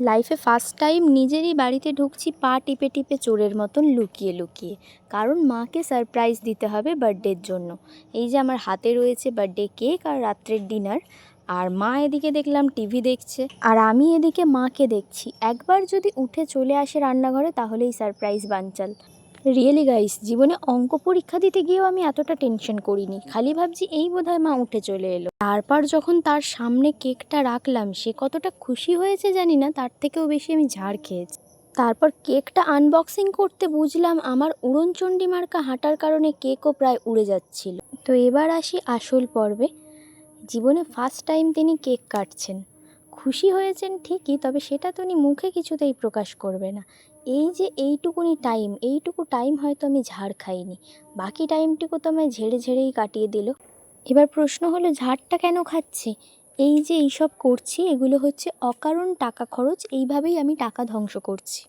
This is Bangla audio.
লাইফে ফার্স্ট টাইম নিজেরই বাড়িতে ঢুকছি পা টিপে টিপে চোরের মতন লুকিয়ে লুকিয়ে, কারণ মাকে সারপ্রাইজ দিতে হবে বার্থডের জন্য। এই যে আমার হাতে রয়েছে বার্থডে কেক আর রাত্রের ডিনার, আর মা এদিকে দেখলাম টিভি দেখছে, আর আমি এদিকে মাকে দেখছি। একবার যদি উঠে চলে আসে রান্নাঘরে তাহলেই সারপ্রাইজ বানচাল। রিয়েলি গাইস, জীবনে অঙ্ক পরীক্ষা দিতে গিয়েও আমি এতটা টেনশন করিনি, খালি ভাবছি এই বোধহয় মা উঠে চলে এলো। তারপর যখন তার সামনে কেকটা রাখলাম, সে কতটা খুশি হয়েছে জানি না, তার থেকেও বেশি আমি ঝাড় খেয়েছি। তারপর কেকটা আনবক্সিং করতে বুঝলাম আমার উড়নচণ্ডী মার্কা হাঁটার কারণে কেকও প্রায় উড়ে যাচ্ছিল। তো এবার আসি আসল পর্বে। জীবনে ফার্স্ট টাইম তিনি কেক কাটছেন, খুশি হয়েছেন ঠিকই, তবে সেটা তো উনি মুখে কিছুতেই প্রকাশ করবে না। এই যে এইটুকু টাইম হয়তো আমি ঝাড় খাইনি, বাকি টাইমটুকু তো আমায় ঝেড়ে ঝেড়েই কাটিয়ে দিল। এবার প্রশ্ন হলো, ঝাড়টা কেন খাচ্ছি? এই যে এইসব করছি, এগুলো হচ্ছে অকারণ টাকা খরচ, এইভাবেই আমি টাকা ধ্বংস করছি।